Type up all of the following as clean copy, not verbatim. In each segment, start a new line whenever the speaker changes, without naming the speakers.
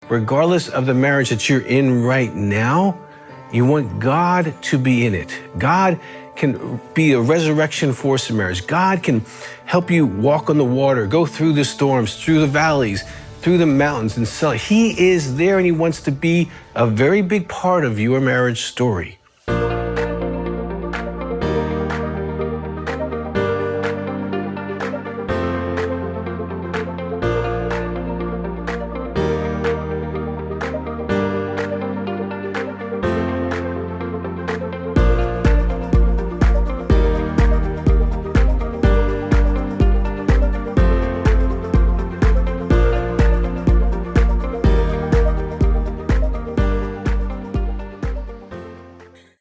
regardless of the marriage that you're in right now, you want God to be in it. God can be a resurrection force in marriage. God can help you walk on the water, go through the storms, through the valleys, through the mountains, and so He is there, and He wants to be a very big part of your marriage story.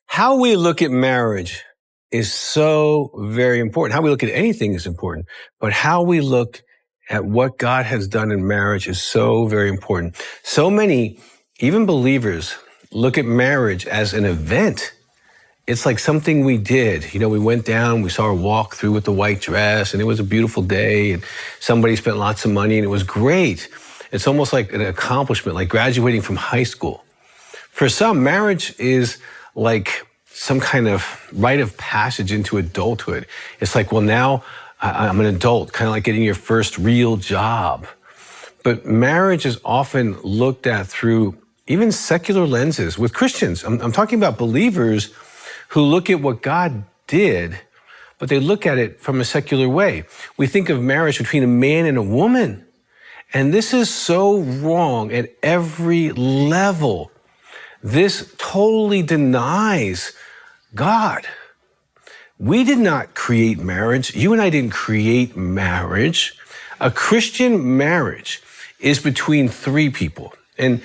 How we look at marriage is so very important. How we look at anything is important, but how we look at what God has done in marriage is so very important. So many, even believers, look at marriage as an event. It's like something we did. You know, we went down, we saw her walk through with the white dress, and it was a beautiful day, and somebody spent lots of money, and it was great. It's almost like an accomplishment, like graduating from high school. For some, marriage is like some kind of rite of passage into adulthood. It's like, well, now I'm an adult, kind of like getting your first real job. But marriage is often looked at through even secular lenses with Christians. I'm talking about believers who look at what God did, but they look at it from a secular way. We think of marriage between a man and a woman, and this is so wrong at every level. This totally denies God. We did not create marriage. You and I didn't create marriage. A Christian marriage is between three people. And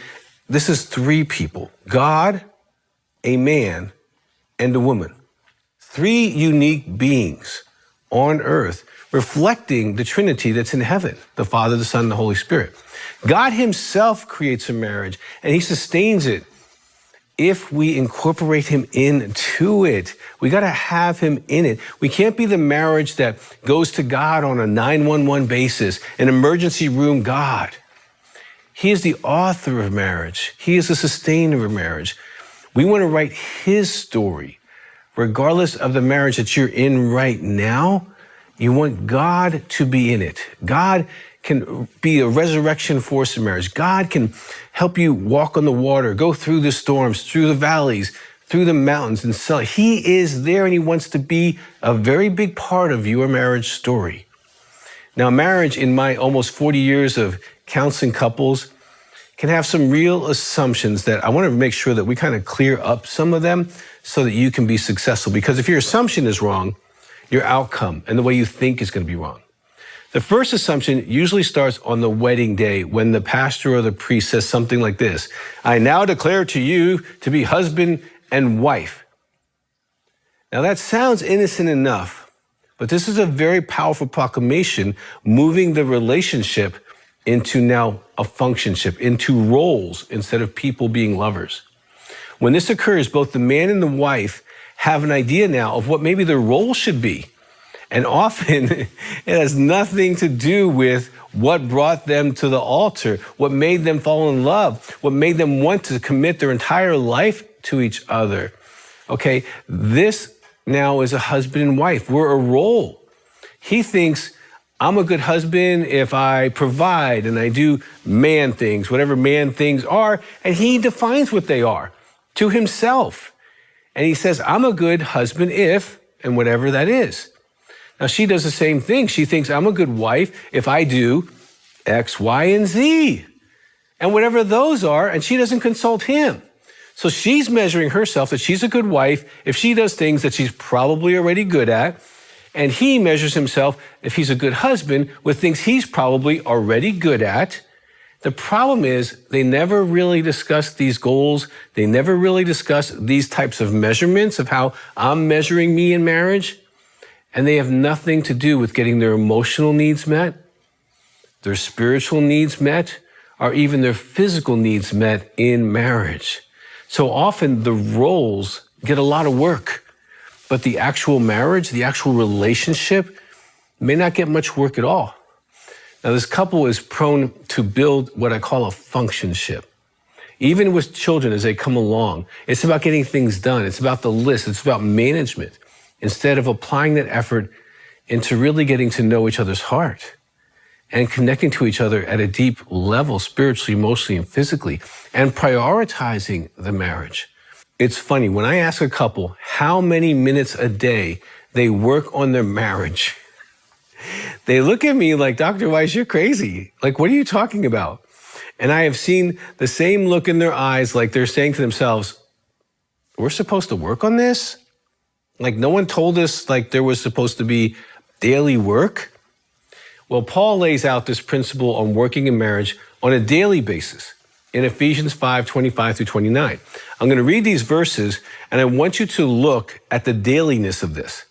this is three people: God, a man, and a woman. Three unique beings on earth reflecting the Trinity that's in heaven, the Father, the Son, and the Holy Spirit. God Himself creates a marriage, and He sustains it if we incorporate Him into it. We got to have Him in it. We can't be the marriage that goes to God on a 911 basis, an emergency room God. He is the author of marriage. He is the sustainer of marriage. We want to write His story. Regardless of the marriage that you're in right now, you want God to be in it. God can be a resurrection force in marriage. God can help you walk on the water, go through the storms, through the valleys, through the mountains, and so He is there, and He wants to be a very big part of your marriage story. Now, marriage, in my almost 40 years of counseling couples, can have some real assumptions that I want to make sure that we kind of clear up some of them so that you can be successful. Because if your assumption is wrong, your outcome and the way you think is going to be wrong. The first assumption usually starts on the wedding day when the pastor or the priest says something like this: "I now declare to you to be husband and wife." Now that sounds innocent enough, but this is a very powerful proclamation moving the relationship into now a functionship, into roles instead of people being lovers. When this occurs, both the man and the wife have an idea now of what maybe their role should be. And often it has nothing to do with what brought them to the altar, what made them fall in love, what made them want to commit their entire life to each other. Okay, this now is a husband and wife. We're a role. He thinks, I'm a good husband if I provide and I do man things, whatever man things are, and he defines what they are to himself. And he says, I'm a good husband if, and whatever that is. Now, she does the same thing. She thinks I'm a good wife if I do X, Y, and Z, and whatever those are, and she doesn't consult him. So she's measuring herself that she's a good wife if she does things that she's probably already good at, and he measures himself if he's a good husband with things he's probably already good at. The problem is they never really discuss these goals. They never really discuss these types of measurements of how I'm measuring me in marriage. And they have nothing to do with getting their emotional needs met, their spiritual needs met, or even their physical needs met in marriage. So often the roles get a lot of work, but the actual marriage, the actual relationship may not get much work at all. Now, this couple is prone to build what I call a functionship. Even with children as they come along, it's about getting things done. It's about the list. It's about management instead of applying that effort into really getting to know each other's heart and connecting to each other at a deep level, spiritually, emotionally, and physically, and prioritizing the marriage. It's funny, when I ask a couple how many minutes a day they work on their marriage, they look at me like, Dr. Weiss, you're crazy. Like, what are you talking about? And I have seen the same look in their eyes, like they're saying to themselves, we're supposed to work on this? Like, no one told us like there was supposed to be daily work? Well, Paul lays out this principle on working in marriage on a daily basis in Ephesians 5:25 through 29. I'm going to read these verses, and I want you to look at the dailiness of this.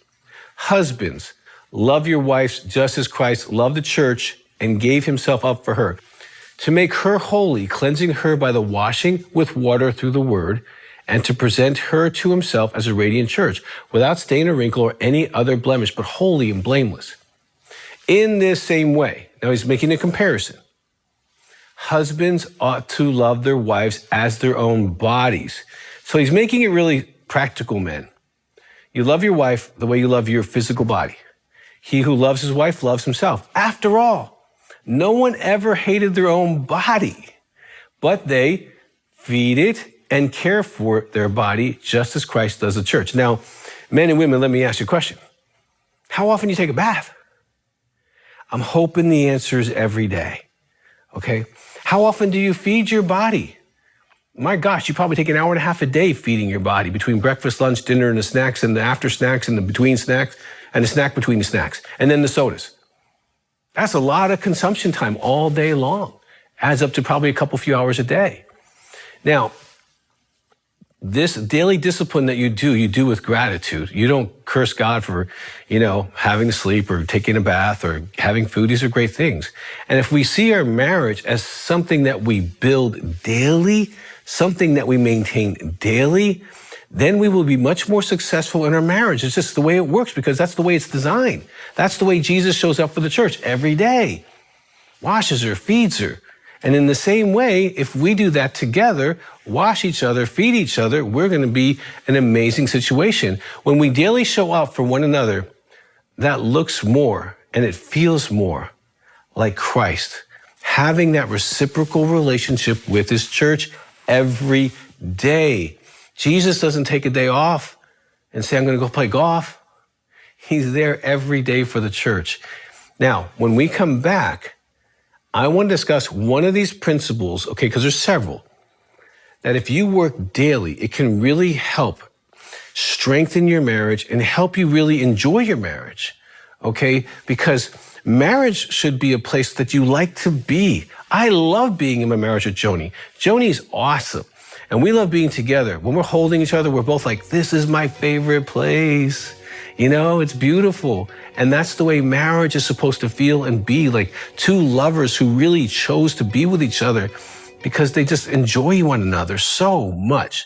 Husbands, love your wives just as Christ loved the church and gave himself up for her, to make her holy, cleansing her by the washing with water through the word, and to present her to himself as a radiant church, without stain or wrinkle or any other blemish, but holy and blameless. In this same way, now he's making a comparison. Husbands ought to love their wives as their own bodies. So he's making it really practical, men. You love your wife the way you love your physical body. He who loves his wife loves himself. After all, no one ever hated their own body, but they feed it and care for their body just as Christ does the church. Now, men and women, let me ask you a question. How often do you take a bath? I'm hoping the answer is every day, okay? How often do you feed your body? My gosh, you probably take an hour and a half a day feeding your body between breakfast, lunch, dinner, and the snacks, and the after snacks, and the between snacks, and the snack between the snacks, and then the sodas. That's a lot of consumption time all day long. Adds up to probably a few hours a day. Now, this daily discipline that you do with gratitude. You don't curse God for, having to sleep or taking a bath or having food. These are great things. And if we see our marriage as something that we build daily, something that we maintain daily, then we will be much more successful in our marriage. It's just the way it works because that's the way it's designed. That's the way Jesus shows up for the church every day. Washes her, feeds her. And in the same way, if we do that together, wash each other, feed each other, we're going to be an amazing situation. When we daily show up for one another, that looks more and it feels more like Christ, having that reciprocal relationship with his church every day. Jesus doesn't take a day off and say, I'm going to go play golf. He's there every day for the church. Now, when we come back, I want to discuss one of these principles, okay, because there's several, that if you work daily, it can really help strengthen your marriage and help you really enjoy your marriage, okay? Because marriage should be a place that you like to be. I love being in my marriage with Joni. Joni's awesome, and we love being together. When we're holding each other, we're both like, this is my favorite place. It's beautiful. And that's the way marriage is supposed to feel and be, like two lovers who really chose to be with each other because they just enjoy one another so much.